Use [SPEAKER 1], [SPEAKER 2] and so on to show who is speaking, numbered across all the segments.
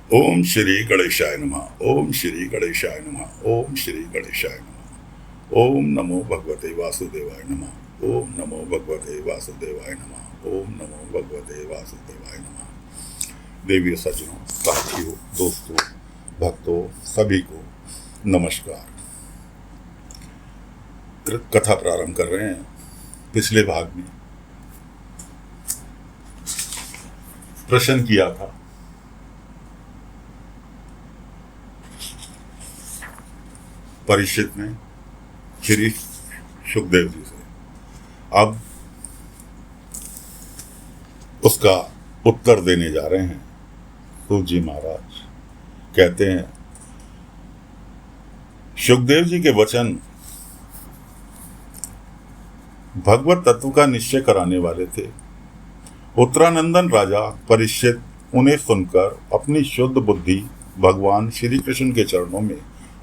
[SPEAKER 1] ओम श्री गणेशाय नमः। ओम श्री गणेशाय नमः। ओम श्री गणेशाय नमः। ओम नमो भगवते वासुदेवाय नमः। ओम नमो भगवते वासुदेवाय नमः। ओम नमो भगवते वासुदेवाय नमः। देवी सज्जनों, साथियों, दोस्तों, भक्तों, सभी को नमस्कार। कथा प्रारंभ कर रहे हैं। पिछले भाग में प्रश्न किया था परीक्षित ने श्री सुखदेव जी से। अब उसका उत्तर देने जा रहे हैं। सूत जी महाराज कहते हैं, सुखदेव जी के वचन भगवत तत्व का निश्चय कराने वाले थे। उत्तरानंदन राजा परीक्षित उन्हें सुनकर अपनी शुद्ध बुद्धि भगवान श्री कृष्ण के चरणों में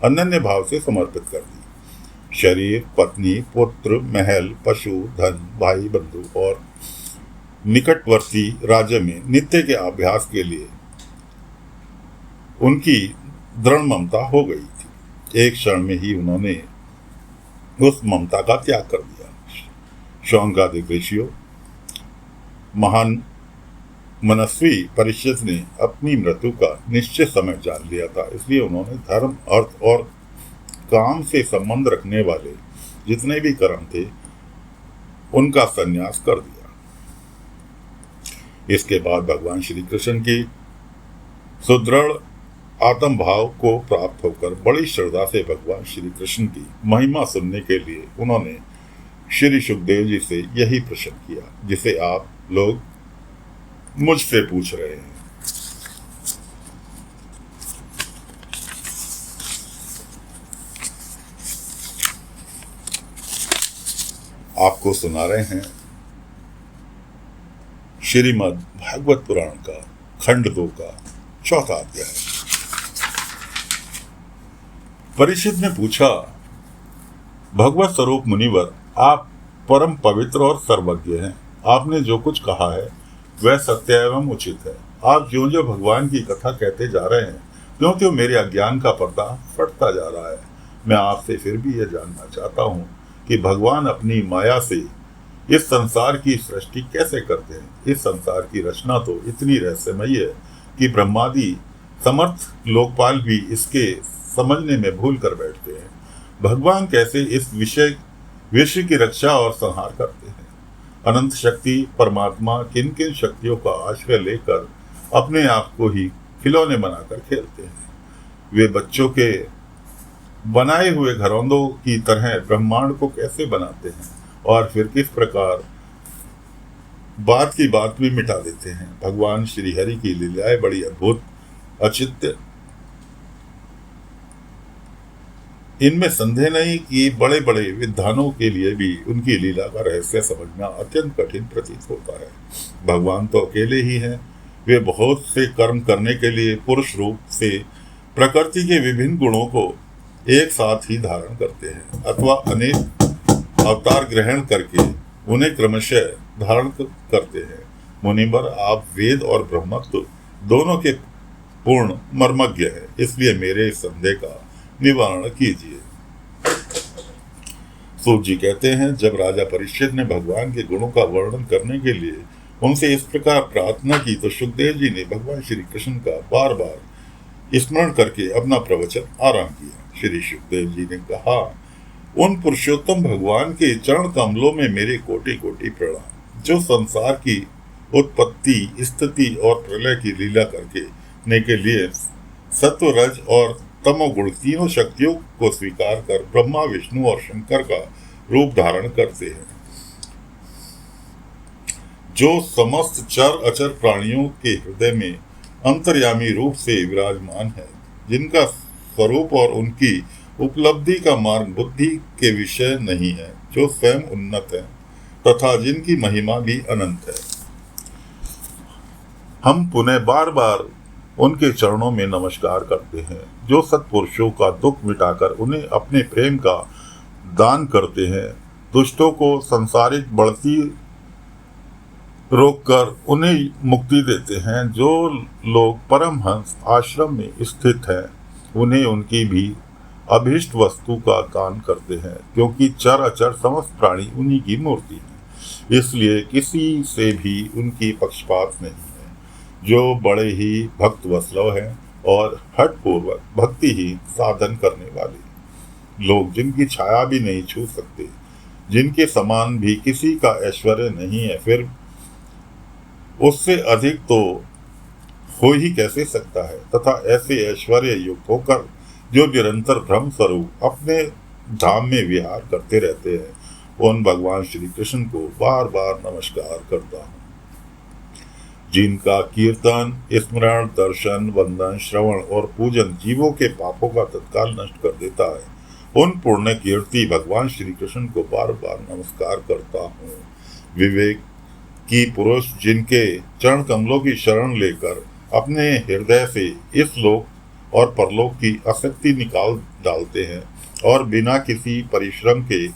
[SPEAKER 1] अनन्य भाव से समर्पित कर दी। शरीर, पत्नी, पुत्र, महल, पशु, धन, भाई बंधु और निकटवर्ती राज्य में नित्य के अभ्यास के लिए उनकी दृढ़ ममता हो गई थी। एक क्षण में ही उन्होंने उस ममता का त्याग कर दिया। शौनकादिक ऋषियों, महान मनस्वी परीक्षित ने अपनी मृत्यु का निश्चित समय जान लिया था, इसलिए उन्होंने धर्म, अर्थ और काम से संबंध रखने वाले जितने भी कर्म थे उनका संन्यास कर दिया। इसके बाद भगवान श्री कृष्ण की सुदृढ़ आत्म भाव को प्राप्त होकर बड़ी श्रद्धा से भगवान श्री कृष्ण की महिमा सुनने के लिए उन्होंने श्री सुखदेव जी से यही प्रश्न किया जिसे आप लोग मुझसे पूछ रहे हैं। आपको सुना रहे हैं श्रीमद् भागवत पुराण का खंड 2 का 4था अध्याय। परीक्षित ने पूछा, भगवत स्वरूप मुनिवर, आप परम पवित्र और सर्वज्ञ हैं। आपने जो कुछ कहा है वह सत्य एवं उचित है। आप ज्यों ज्यों भगवान की कथा कहते जा रहे हैं त्यों त्यों मेरे अज्ञान का पर्दा फटता जा रहा है। मैं आपसे फिर भी यह जानना चाहता हूँ कि भगवान अपनी माया से इस संसार की सृष्टि कैसे करते हैं। इस संसार की रचना तो इतनी रहस्यमयी है कि ब्रह्मादि समर्थ लोकपाल भी इसके समझने में भूल कर बैठते हैं। भगवान कैसे इस विश्व की रक्षा और संहार करते हैं। अनंत शक्ति परमात्मा किन किन शक्तियों का आश्रय लेकर अपने आप को ही खिलौने बनाकर खेलते हैं। वे बच्चों के बनाए हुए घरौंदों की तरह ब्रह्मांड को कैसे बनाते हैं और फिर किस प्रकार बात की बात भी मिटा देते हैं। भगवान श्री हरि की लीलाएं बड़ी अद्भुत, अचित्य, इनमें संदेह नहीं कि बड़े बड़े विद्वानों के लिए भी उनकी लीला का रहस्य समझना अत्यंत कठिन प्रतीत होता है। भगवान तो अकेले ही हैं। वे बहुत से कर्म करने के लिए पुरुष रूप से प्रकृति के विभिन्न गुणों को एक साथ ही धारण करते हैं अथवा अनेक अवतार ग्रहण करके उन्हें क्रमशः धारण करते हैं। मुनिवर, आप वेद और ब्रह्मत्व दोनों के पूर्ण मर्मज्ञ हैं, इसलिए मेरे संदेह का निवारण कीजिए। सूत जी कहते हैं, जब राजा परीक्षित ने भगवान के गुणों का वर्णन करने के लिए उनसे इस प्रकार प्रार्थना की तो सुखदेव जी ने भगवान श्री कृष्ण का बार बार स्मरण करके अपना प्रवचन आरंभ किया। श्री सुखदेव जी ने कहा, उन पुरुषोत्तम भगवान के चरण कमलों में मेरे कोटि कोटि प्रणाम, जो संसार की उत्पत्ति, स्थिति और प्रलय की लीला करने के लिए सत्व, रज और तमोगुण तीनों शक्तियों को स्वीकार कर ब्रह्मा, विष्णु और शंकर का रूप धारण करते हैं, जो समस्त चर अचर प्राणियों के हृदय में अंतर्यामी रूप से विराजमान है, जिनका स्वरूप और उनकी उपलब्धि का मार्ग बुद्धि के विषय नहीं है, जो स्वयं उन्नत है तथा जिनकी महिमा भी अनंत है। हम पुनः बार बार उनके चरणों में नमस्कार करते हैं, जो सत्पुरुषों का दुख मिटाकर उन्हें अपने प्रेम का दान करते हैं, दुष्टों को संसारिक बढ़ती रोककर उन्हें मुक्ति देते हैं। जो लोग परमहंस आश्रम में स्थित हैं, उन्हें उनकी भी अभीष्ट वस्तु का दान करते हैं, क्योंकि चर अचर समस्त प्राणी उन्हीं की मूर्ति है। इसलिए किसी से भी उनकी पक्षपात नहीं है। जो बड़े ही भक्त वत्सल हैं और हठपूर्वक भक्ति ही साधन करने वाले लोग, जिनकी छाया भी नहीं छू सकते, जिनके समान भी किसी का ऐश्वर्य नहीं है, फिर उससे अधिक तो हो ही कैसे सकता है, तथा ऐसे ऐश्वर्य युक्त होकर जो निरंतर ब्रह्म स्वरूप अपने धाम में विहार करते रहते हैं, उन भगवान श्री कृष्ण को बार बार नमस्कार करता हूँ। जिनका कीर्तन, स्मरण, दर्शन, वंदन, श्रवण और पूजन जीवों के पापों का तत्काल नष्ट कर देता है, उन पुण्य कीर्ति भगवान श्री कृष्ण को बार बार नमस्कार करता हूँ। विवेक की पुरुष जिनके चरण कमलों की शरण लेकर अपने हृदय से इस लोक और परलोक की आसक्ति निकाल डालते हैं और बिना किसी परिश्रम के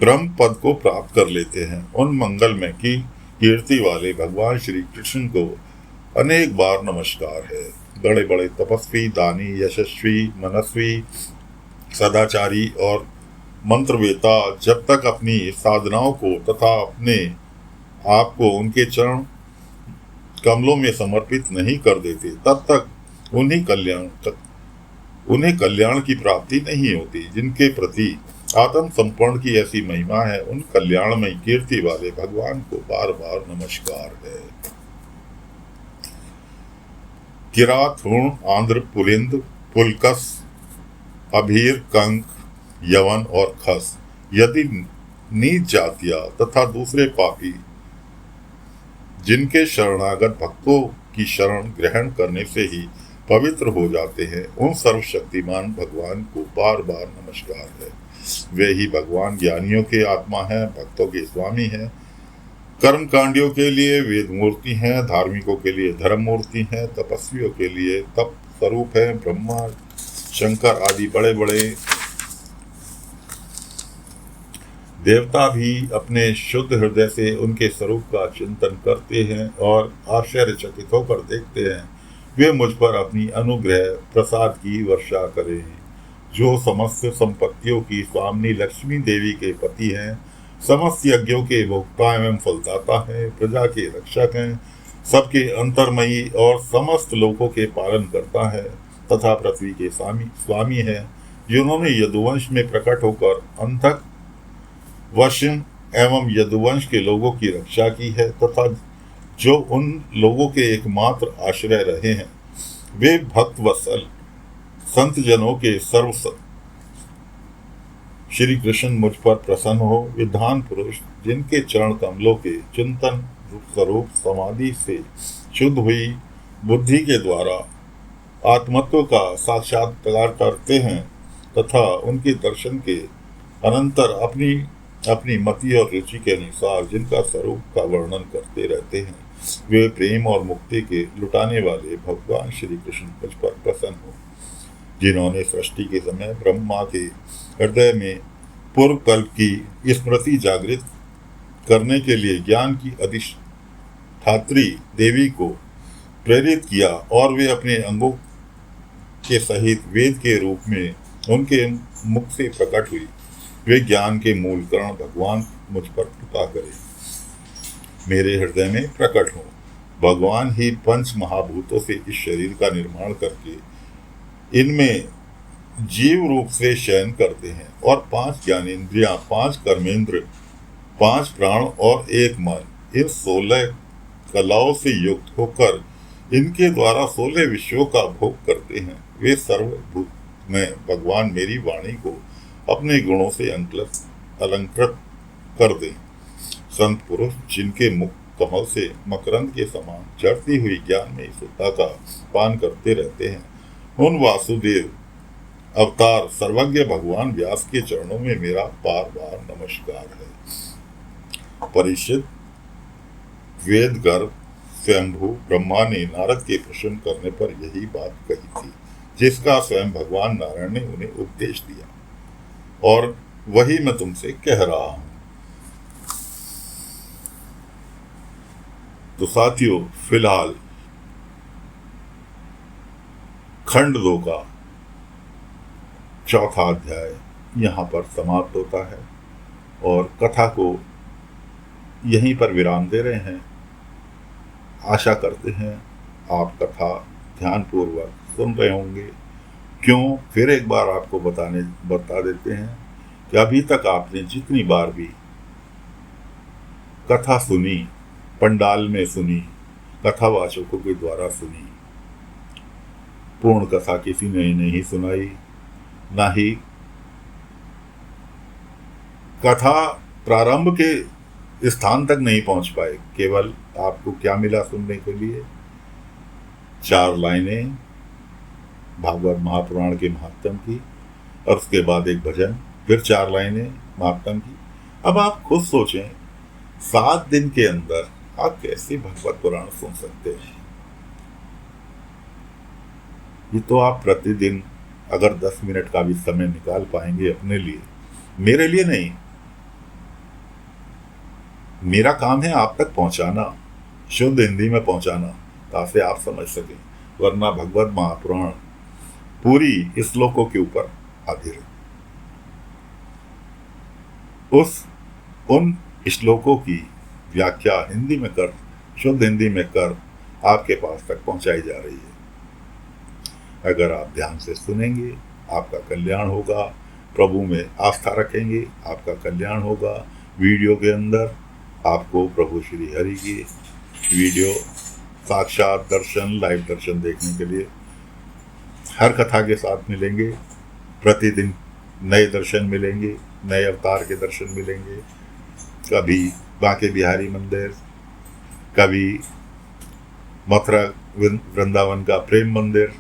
[SPEAKER 1] ब्रह्म पद को प्राप्त कर लेते हैं, उन मंगलमय की कीर्ति वाले भगवान श्री कृष्ण को अनेक बार नमस्कार है। बड़े बड़े तपस्वी, दानी, यशस्वी, मनस्वी, सदाचारी और मंत्रवेता जब तक अपनी साधनाओं को तथा अपने आप को उनके चरण कमलों में समर्पित नहीं कर देते, तब तक उन्हें कल्याण की प्राप्ति नहीं होती। जिनके प्रति आत्म समर्पण की ऐसी महिमा है, उन कल्याणमय कीर्ति वाले भगवान को बार बार नमस्कार है। किरात, हुण, आंध्र, पुलिंद, पुलकस, अभीर, कंक, यवन और खस यदि नीच जातियां तथा दूसरे पापी जिनके शरणागत भक्तों की शरण ग्रहण करने से ही पवित्र हो जाते हैं, उन सर्वशक्तिमान भगवान को बार बार नमस्कार है। वे ही भगवान ज्ञानियों के आत्मा हैं, भक्तों के स्वामी हैं, कर्मकांडियों के लिए वेद मूर्ति हैं, धार्मिकों के लिए धर्म मूर्ति हैं, तपस्वियों के लिए तप स्वरूप है। ब्रह्मा, शंकर आदि बड़े बड़े देवता भी अपने शुद्ध हृदय से उनके स्वरूप का चिंतन करते हैं और आश्चर्यचकित होकर देखते हैं, वे मुझ पर अपनी अनुग्रह प्रसाद की वर्षा करें। जो समस्त संपत्तियों की स्वामिनी लक्ष्मी देवी के पति हैं, समस्त यज्ञों के भोक्ता एवं फलदाता हैं, प्रजा के रक्षक हैं, सबके अंतर्मयी और समस्त लोकों के पालन करता है, तथा पृथ्वी के स्वामी है, जिन्होंने यदुवंश में प्रकट होकर अंधक वश्यम एवं यदुवंश के लोगों की रक्षा की है, तथा जो उन लोगों के एकमात्र आश्रय रहे हैं, वे भक्त वत्सल संत जनों के सर्व श्री कृष्ण मुझ पर प्रसन्न हो। विद्वान पुरुष जिनके चरण कमलों के चिंतन स्वरूप समाधि से शुद्ध हुई बुद्धि के द्वारा आत्मत्व का साक्षात्कार करते हैं, तथा उनके दर्शन के अनंतर अपनी मति और रुचि के अनुसार जिनका स्वरूप का वर्णन करते रहते हैं, वे प्रेम और मुक्ति के लुटाने वाले भगवान श्री कृष्ण मुझ पर प्रसन्न हो। जिन्होंने सृष्टि के समय ब्रह्मा के हृदय में पूर्व कल्प की स्मृति जागृत करने के लिए ज्ञान की अधिष्ठात्री देवी को प्रेरित किया और वे अपने अंगों के सहित वेद के रूप में उनके मुख से प्रकट हुई, वे ज्ञान के मूल कारण भगवान मुझ पर कृपा करें, मेरे हृदय में प्रकट हो। भगवान ही पंच महाभूतों से इस शरीर का निर्माण करके इनमें जीव रूप से शयन करते हैं और 5 ज्ञानेंद्रियां, 5 कर्मेंद्र, 5 प्राण और 1 मन, इन 16 कलाओं से युक्त होकर इनके द्वारा 16 विश्वों का भोग करते हैं। वे सर्वभूत में भगवान मेरी वाणी को अपने गुणों से अलंकृत कर दें। संत पुरुष जिनके मुख कमल से मकरंद के समान झड़ती हुई ज्ञान में शुद्धता का पान करते रहते हैं, उन वासुदेव अवतार सर्वज्ञ भगवान व्यास के चरणों में मेरा बार बार नमस्कार है। परीक्षित, वेद गर्भ स्वयंभू ब्रह्मा ने नारद के प्रश्न करने पर यही बात कही थी, जिसका स्वयं भगवान नारायण ने उन्हें उपदेश दिया, और वही मैं तुमसे कह रहा हूं। तो साथियों, फिलहाल खंड 2 का चौथा अध्याय यहाँ पर समाप्त होता है और कथा को यहीं पर विराम दे रहे हैं। आशा करते हैं आप कथा ध्यानपूर्वक सुन रहे होंगे। क्यों, फिर एक बार आपको बता देते हैं कि अभी तक आपने जितनी बार भी कथा सुनी, पंडाल में सुनी, कथावाचकों के द्वारा सुनी, पूर्ण कथा किसी ने नहीं सुनाई, ना ही कथा प्रारंभ के स्थान तक नहीं पहुंच पाए। केवल आपको क्या मिला सुनने के लिए? 4 लाइनें भागवत महापुराण के महात्म की और उसके बाद एक भजन, फिर 4 लाइनें महात्म की। अब आप खुद सोचें, 7 दिन के अंदर आप कैसे भगवत पुराण सुन सकते हैं? ये तो आप प्रतिदिन अगर 10 मिनट का भी समय निकाल पाएंगे अपने लिए, मेरे लिए नहीं, मेरा काम है आप तक पहुंचाना, शुद्ध हिंदी में पहुंचाना, ताकि आप समझ सकें। वरना भगवत महापुराण पूरी श्लोकों के ऊपर आधारित, उन श्लोकों की व्याख्या हिंदी में कर, शुद्ध हिंदी में कर आपके पास तक पहुंचाई जा रही है। अगर आप ध्यान से सुनेंगे आपका कल्याण होगा, प्रभु में आस्था रखेंगे आपका कल्याण होगा। वीडियो के अंदर आपको प्रभु श्री हरि की वीडियो साक्षात दर्शन, लाइव दर्शन देखने के लिए हर कथा के साथ मिलेंगे। प्रतिदिन नए दर्शन मिलेंगे, नए अवतार के दर्शन मिलेंगे। कभी बांके बिहारी मंदिर, कभी मथुरा वृंदावन का प्रेम मंदिर,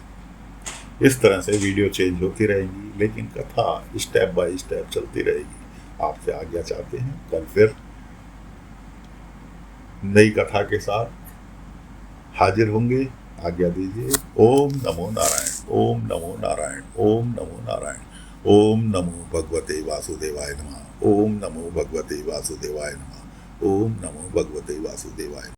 [SPEAKER 1] इस तरह से वीडियो चेंज होती रहेंगी, लेकिन कथा स्टेप बाय स्टेप चलती रहेगी। आपसे आज्ञा चाहते हैं, कल फिर नई कथा के साथ हाजिर होंगे। आज्ञा दीजिए। ओम नमो नारायण, ओम नमो नारायण, ओम नमो नारायण, ओम नमो भगवते वासुदेवाय नमः, ओम नमो भगवते वासुदेवाय नमः, ओम नमो भगवते वासुदेवाय।